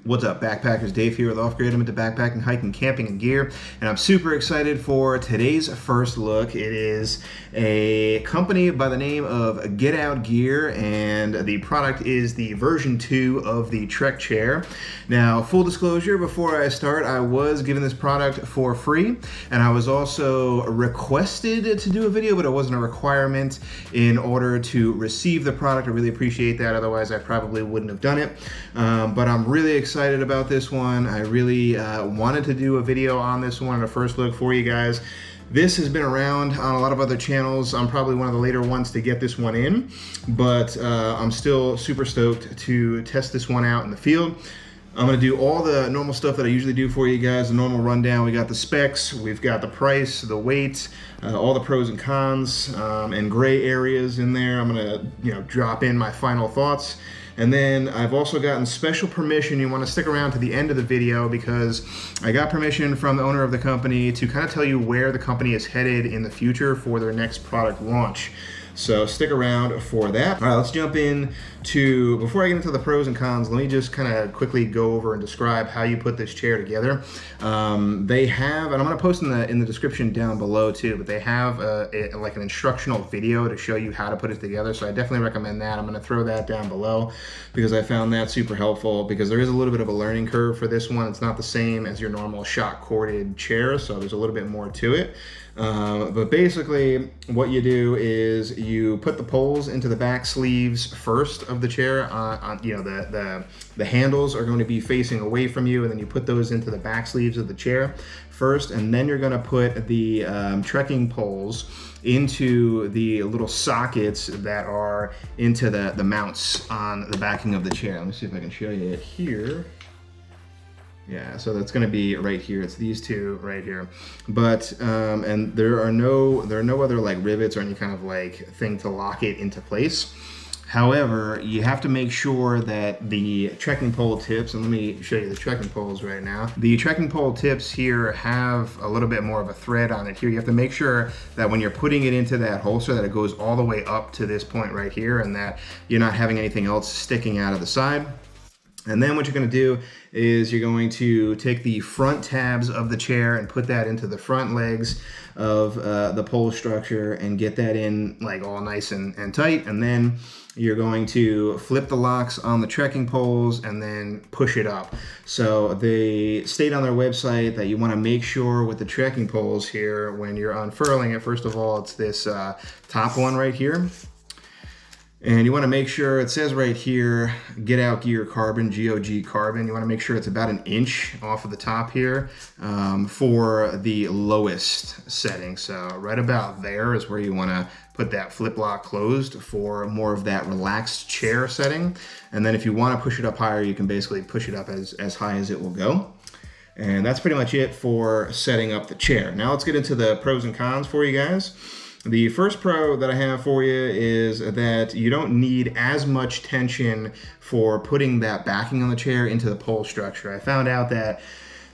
What's up, backpackers? Dave here with Off-Grid. I'm into backpacking, hiking, camping, and gear, and I'm super excited for today's first look. It is a company by the name of Get Out Gear, and the product is the version 2 of the Trek chair. Now, full disclosure, before I start, I was given this product for free, and I was also requested to do a video, but it wasn't a requirement in order to receive the product. I really appreciate that, otherwise I probably wouldn't have done it. But I'm really excited about this one. I really wanted to do a video on this one, a first look for you guys. This has been around on a lot of other channels. I'm probably one of the later ones to get this one in, but I'm still super stoked to test this one out in the field. I'm going to do all the normal stuff that I usually do for you guys, the normal rundown. We got the specs, we've got the price, the weight, all the pros and cons, and gray areas in there. I'm going to drop in my final thoughts. And then I've also gotten special permission. You want to stick around to the end of the video because I got permission from the owner of the company to kind of tell you where the company is headed in the future for their next product launch. So stick around for that. All right, let's jump in to, before I get into the pros and cons, let me just kind of quickly go over and describe how you put this chair together. They have, and I'm going to post in the description down below too, but they have like an instructional video to show you how to put it together. So I definitely recommend that. I'm going to throw that down below because I found that super helpful, because there is a little bit of a learning curve for this one. It's not the same as your normal shock corded chair, so there's a little bit more to it. But basically what you do is you put the poles into the back sleeves first of the chair. The handles are going to be facing away from you, and then you put those into the back sleeves of the chair first, and then you're going to put the trekking poles into the little sockets that are into the mounts on the backing of the chair. Let me see if I can show you it here. Yeah, so that's going to be right here. It's these two right here. But and there are no other like rivets or any kind of like thing to lock it into place. However, you have to make sure that the trekking pole tips, and let me show you the trekking poles right now. The trekking pole tips here have a little bit more of a thread on it here. You have to make sure that when you're putting it into that holster that it goes all the way up to this point right here, and that you're not having anything else sticking out of the side. And then what you're going to do is you're going to take the front tabs of the chair and put that into the front legs of the pole structure and get that in like all nice and tight. And then you're going to flip the locks on the trekking poles and then push it up. So they state on their website that you want to make sure with the trekking poles here, when you're unfurling it, first of all, it's this top one right here. And you want to make sure, it says right here, Get Out Gear Carbon, GOG Carbon. You want to make sure it's about an inch off of the top here for the lowest setting. So right about there is where you want to put that flip lock closed for more of that relaxed chair setting. And then if you want to push it up higher, you can basically push it up as high as it will go. And that's pretty much it for setting up the chair. Now let's get into the pros and cons for you guys. The first pro that I have for you is that you don't need as much tension for putting that backing on the chair into the pole structure. I found out that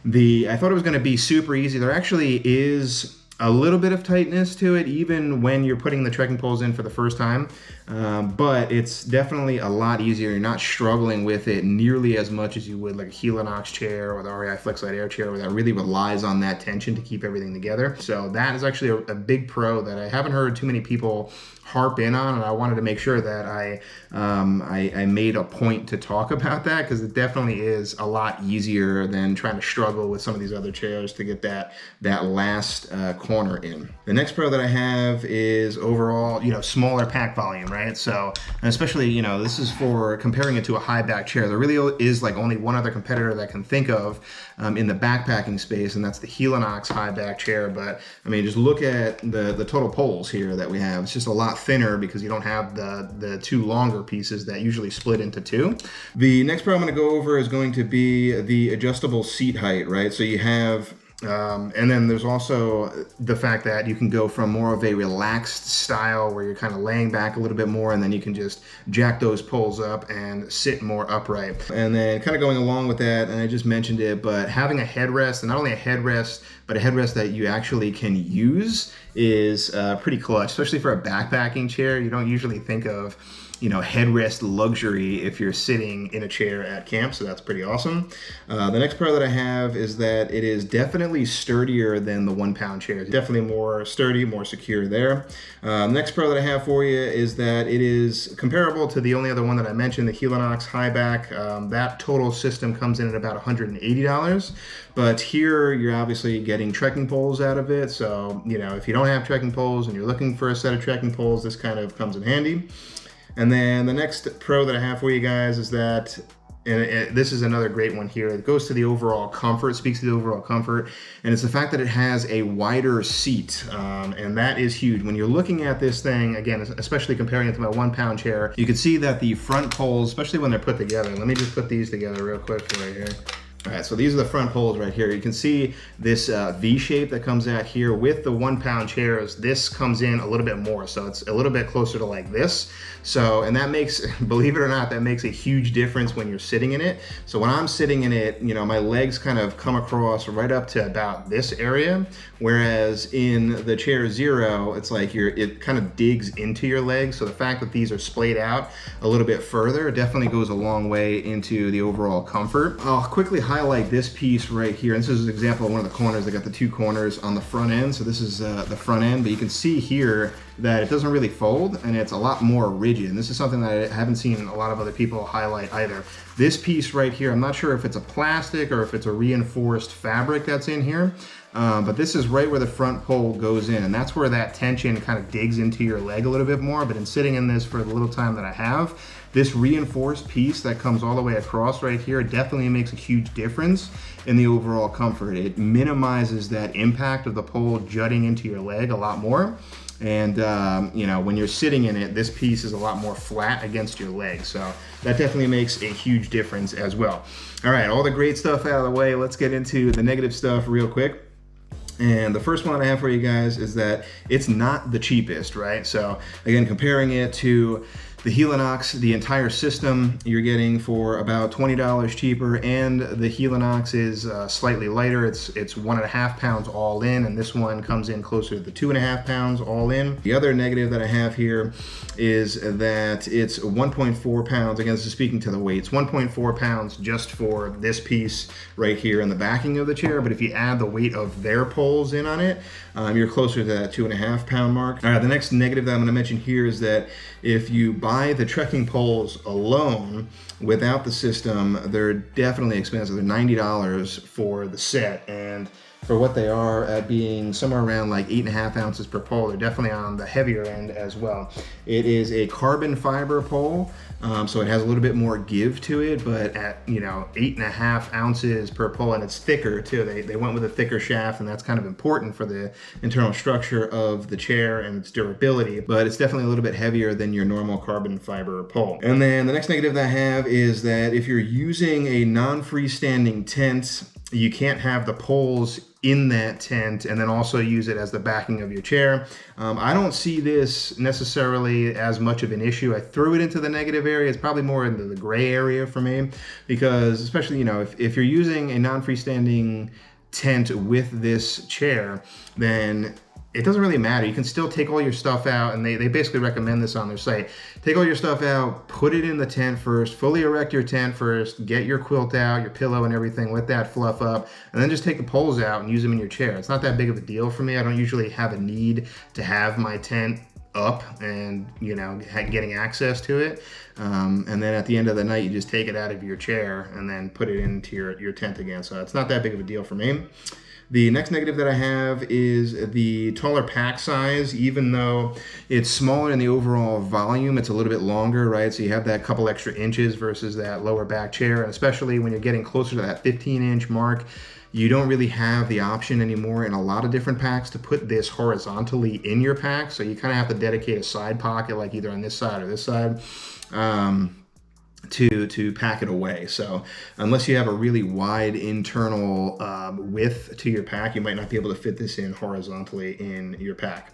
I thought it was going to be super easy. There actually is a little bit of tightness to it, even when you're putting the trekking poles in for the first time. But it's definitely a lot easier. You're not struggling with it nearly as much as you would like a Helium chair or the REI Flexlite Air chair, where that really relies on that tension to keep everything together. So that is actually a big pro that I haven't heard too many people harp in on, and I wanted to make sure that I made a point to talk about that, because it definitely is a lot easier than trying to struggle with some of these other chairs to get that last corner in. The next pro that I have is overall, smaller pack volume, right? So, and especially, this is for comparing it to a high back chair. There really is like only one other competitor that I can think of in the backpacking space, and that's the Helium high back chair. But I mean, just look at the total poles here that we have. It's just a lot thinner because you don't have the two longer pieces that usually split into two. The next pro I'm going to go over is going to be the adjustable seat height, right? So you have and then there's also the fact that you can go from more of a relaxed style where you're kind of laying back a little bit more, and then you can just jack those poles up and sit more upright. And then kind of going along with that, and I just mentioned it, but having a headrest, and not only a headrest, but a headrest that you actually can use is pretty clutch, especially for a backpacking chair. You don't usually think of headrest luxury if you're sitting in a chair at camp, so that's pretty awesome. The next pro that I have is that it is definitely sturdier than the 1 pound chairs. Definitely more sturdy, more secure there. Next pro that I have for you is that it is comparable to the only other one that I mentioned, the Helium high back. That total system comes in at about $180, but here you're obviously getting trekking poles out of it. So, if you don't have trekking poles and you're looking for a set of trekking poles, this kind of comes in handy. And then the next pro that I have for you guys is that, and this is another great one here, it goes to the overall comfort, speaks to the overall comfort, and it's the fact that it has a wider seat, and that is huge. When you're looking at this thing, again, especially comparing it to my 1 pound chair, you can see that the front poles, especially when they're put together, let me just put these together real quick for you here. All right, so these are the front poles right here. You can see this V shape that comes out here. With the 1 pound chairs, this comes in a little bit more, so it's a little bit closer to like this. So, and that makes, believe it or not, that makes a huge difference when you're sitting in it. So when I'm sitting in it, my legs kind of come across right up to about this area, whereas in the chair Zero, it's like it kind of digs into your legs. So the fact that these are splayed out a little bit further definitely goes a long way into the overall comfort. I'll quickly highlight this piece right here. And this is an example of one of the corners. I got the 2 corners on the front end. So this is the front end, but you can see here that it doesn't really fold and it's a lot more rigid. And this is something that I haven't seen a lot of other people highlight either. This piece right here, I'm not sure if it's a plastic or if it's a reinforced fabric that's in here, but this is right where the front pole goes in, and that's where that tension kind of digs into your leg a little bit more. But in sitting in this for the little time that I have, this reinforced piece that comes all the way across right here definitely makes a huge difference in the overall comfort. It minimizes that impact of the pole jutting into your leg a lot more. And, when you're sitting in it, this piece is a lot more flat against your leg. So that definitely makes a huge difference as well. All right, all the great stuff out of the way. Let's get into the negative stuff real quick. And the first one that I have for you guys is that it's not the cheapest, right? So again, comparing it to the Helium, the entire system, you're getting for about $20 cheaper, and the Helium is slightly lighter. It's 1.5 pounds all in, and this one comes in closer to the 2.5 pounds all in. The other negative that I have here is that it's 1.4 pounds. Again, this is speaking to the weights. 1.4 pounds just for this piece right here in the backing of the chair, but if you add the weight of their poles in on it, you're closer to that 2.5 pound mark. All right, the next negative that I'm gonna mention here is that if you buy the trekking poles alone without the system, they're definitely expensive. They're $90 for the set, and for what they are at being somewhere around like 8.5 ounces per pole, they're definitely on the heavier end as well. It is a carbon fiber pole, so it has a little bit more give to it, but at 8.5 ounces per pole, and it's thicker too. They went with a thicker shaft, and that's kind of important for the internal structure of the chair and its durability, but it's definitely a little bit heavier than your normal carbon fiber pole. And then the next negative that I have is that if you're using a non-freestanding tent, you can't have the poles in that tent and then also use it as the backing of your chair. I don't see this necessarily as much of an issue. I threw it into the negative area. It's probably more into the gray area for me, because especially, if you're using a non-freestanding tent with this chair, then it doesn't really matter. You can still take all your stuff out, and they basically recommend this on their site. Take all your stuff out, put it in the tent first, fully erect your tent first, get your quilt out, your pillow and everything, let that fluff up, and then just take the poles out and use them in your chair. It's not that big of a deal for me. I don't usually have a need to have my tent up and getting access to it, and then at the end of the night you just take it out of your chair and then put it into your tent again. So it's not that big of a deal for me. The next negative that I have is the taller pack size. Even though it's smaller in the overall volume, it's a little bit longer, right? So you have that couple extra inches versus that lower back chair, and especially when you're getting closer to that 15-inch mark, you don't really have the option anymore in a lot of different packs to put this horizontally in your pack. So you kind of have to dedicate a side pocket, like either on this side or this side, to pack it away. So unless you have a really wide internal width to your pack, you might not be able to fit this in horizontally in your pack.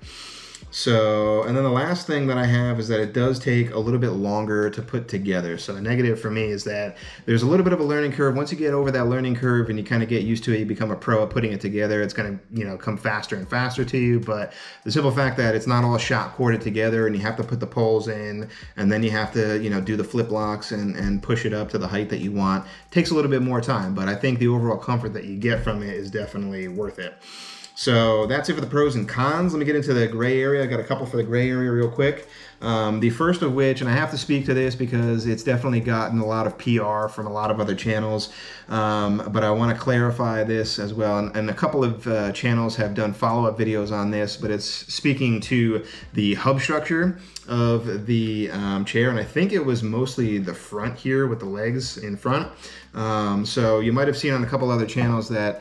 So, and then the last thing that I have is that it does take a little bit longer to put together. So the negative for me is that there's a little bit of a learning curve. Once you get over that learning curve and you kind of get used to it, you become a pro at putting it together. It's going to, come faster and faster to you. But the simple fact that it's not all shot corded together and you have to put the poles in and then you have to, do the flip locks and push it up to the height that you want takes a little bit more time. But I think the overall comfort that you get from it is definitely worth it. So that's it for the pros and cons. Let me get into the gray area. I got a couple for the gray area real quick. The first of which, and I have to speak to this because it's definitely gotten a lot of PR from a lot of other channels, but I want to clarify this as well. And a couple of channels have done follow-up videos on this, but it's speaking to the hub structure of the chair, and I think it was mostly the front here with the legs in front. So you might have seen on a couple other channels that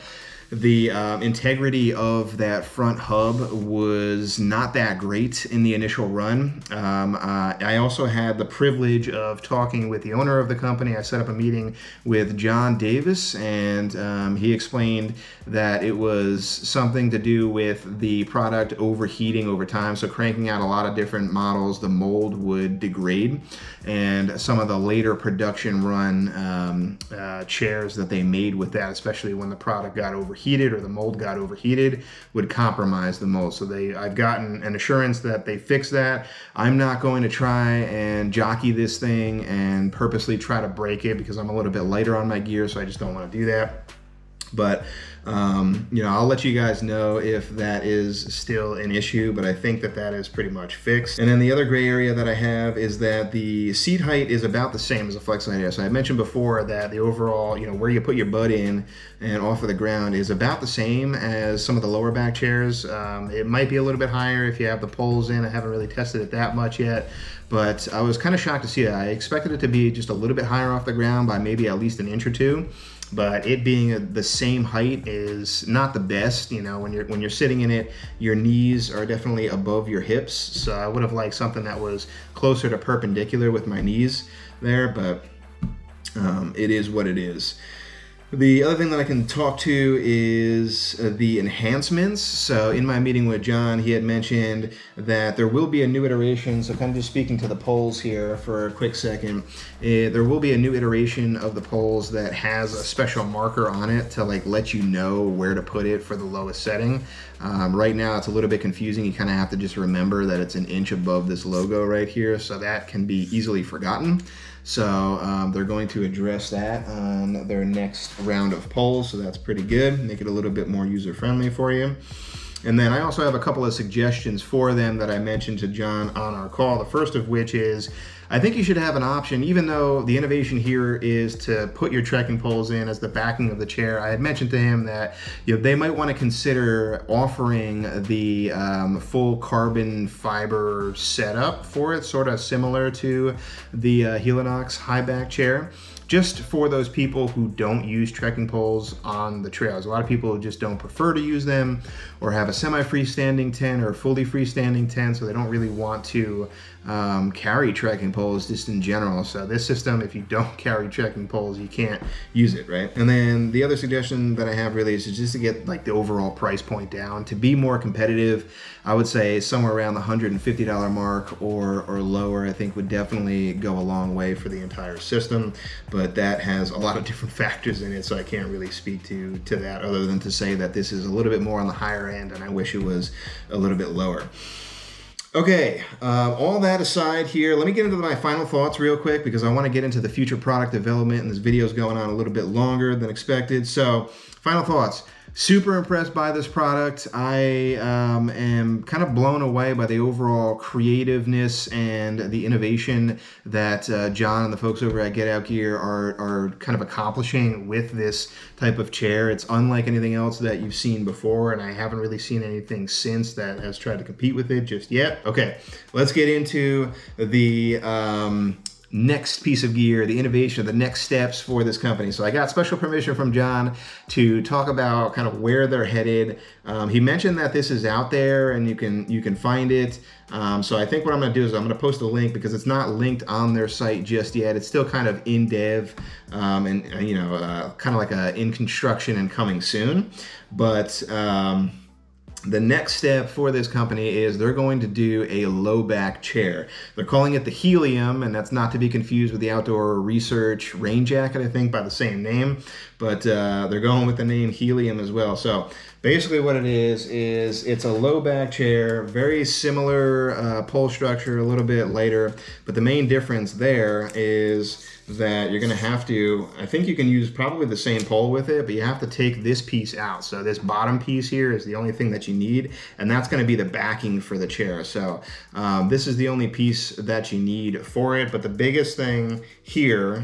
the integrity of that front hub was not that great in the initial run. I also had the privilege of talking with the owner of the company. I set up a meeting with John Davis, and he explained that it was something to do with the product overheating over time. So cranking out a lot of different models, the mold would degrade, and some of the later production run chairs that they made with that, especially when the product got overheated or the mold got overheated, would compromise the mold. So I've gotten an assurance that they fixed that. I'm not going to try and jockey this thing and purposely try to break it because I'm a little bit lighter on my gear, so I just don't want to do that. But I'll let you guys know if that is still an issue, but I think that is pretty much fixed. And then the other gray area that I have is that the seat height is about the same as a Flexline Air. So I mentioned before that the overall, where you put your butt in and off of the ground is about the same as some of the lower back chairs. It might be a little bit higher if you have the poles in. I haven't really tested it that much yet, but I was kind of shocked to see that. I expected it to be just a little bit higher off the ground by maybe at least an inch or two. But it being the same height is not the best. When you're sitting in it, your knees are definitely above your hips. So I would have liked something that was closer to perpendicular with my knees there, but it is what it is. The other thing that I can talk to is the enhancements. So in my meeting with John, he had mentioned that there will be a new iteration. So kind of just speaking to the poles here for a quick second, there will be a new iteration of the poles that has a special marker on it to let you know where to put it for the lowest setting. Right now it's a little bit confusing. You kind of have to just remember that it's an inch above this logo right here, so that can be easily forgotten. So they're going to address that on their next round of polls, so that's pretty good. Make it a little bit more user-friendly for you. And then I also have a couple of suggestions for them that I mentioned to John on our call. The first of which is, I think you should have an option, even though the innovation here is to put your trekking poles in as the backing of the chair. I had mentioned to him that they might want to consider offering the full carbon fiber setup for it, sort of similar to the Helinox high back chair, just for those people who don't use trekking poles on the trails. A lot of people just don't prefer to use them or have a semi-freestanding tent or a fully freestanding tent, so they don't really want to carry trekking poles just in general. So this system, if you don't carry trekking poles, you can't use it, right? And then the other suggestion that I have really is just to get the overall price point down. To be more competitive, I would say somewhere around the $150 mark or lower, I think would definitely go a long way for the entire system. But that has a lot of different factors in it, so I can't really speak to that other than to say that this is a little bit more on the higher end, and I wish it was a little bit lower. Okay, all that aside here, let me get into my final thoughts real quick because I want to get into the future product development, and this video is going on a little bit longer than expected. So, final thoughts. Super impressed by this product. I am kind of blown away by the overall creativeness and the innovation that John and the folks over at Get Out Gear are kind of accomplishing with this type of chair. It's unlike anything else that you've seen before, and I haven't really seen anything since that has tried to compete with it just yet. Okay, let's get into the next piece of gear, the innovation, the next steps for this company. So I got special permission from John to talk about kind of where they're headed. He mentioned that this is out there and you can find it. So I think what I'm going to do is I'm going to post a link because it's not linked on their site just yet. It's still kind of in dev and kind of like in construction and coming soon. But The next step for this company is they're going to do a low back chair. They're calling it the Helium, and that's not to be confused with the Outdoor Research rain jacket, I think, by the same name. But they're going with the name Helium as well. So basically what it is it's a low back chair, very similar pole structure, a little bit lighter. But the main difference there is that you're going to have to, I think you can use probably the same pole with it, but you have to take this piece out. So this bottom piece here is the only thing that you need, and that's going to be the backing for the chair. So this is the only piece that you need for it. But the biggest thing here,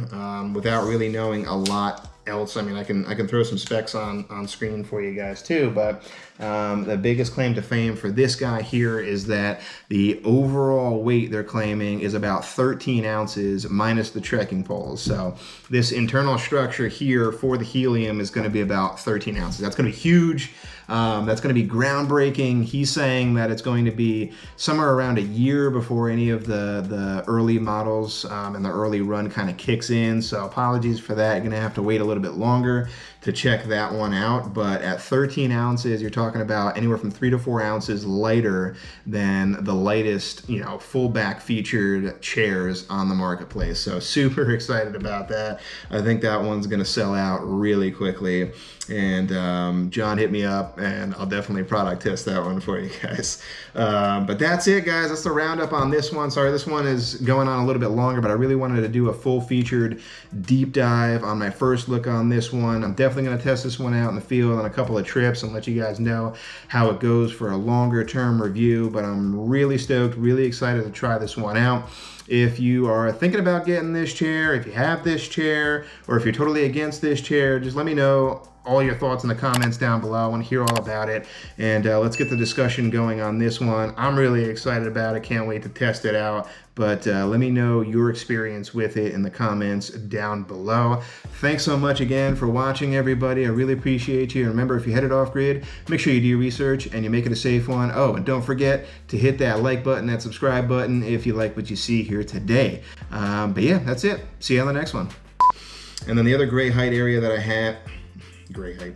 without really knowing a lot else, I mean, I can throw some specs on screen for you guys too, but the biggest claim to fame for this guy here is that the overall weight they're claiming is about 13 ounces minus the trekking poles. So this internal structure here for the Helium is going to be about 13 ounces. That's going to be huge. That's going to be groundbreaking. He's saying that it's going to be somewhere around a year before any of the early models and the early run kind of kicks in. So apologies for that. You're going to have to wait a little bit longer to check that one out. But at 13 ounces, you're talking about anywhere from 3 to 4 ounces lighter than the lightest, full back featured chairs on the marketplace. So super excited about that. I think that one's going to sell out really quickly. And John hit me up, and I'll definitely product test that one for you guys. But that's it, guys. That's the roundup on this one. Sorry, this one is going on a little bit longer, but I really wanted to do a full featured deep dive on my first look on this one. I'm definitely going to test this one out in the field on a couple of trips and let you guys know how it goes for a longer term review. But I'm really stoked, really excited to try this one out. If you are thinking about getting this chair, if you have this chair, or if you're totally against this chair, just let me know all your thoughts in the comments down below. I want to hear all about it, and let's get the discussion going on this one. I'm really excited about it. Can't wait to test it out. But let me know your experience with it in the comments down below. Thanks so much again for watching, everybody. I really appreciate you. And remember, if you're headed off grid, make sure you do your research and you make it a safe one. Oh, and don't forget to hit that like button, that subscribe button if you like what you see here today. But yeah, that's it. See you on the next one. And then the other gray height area that I had, gray height.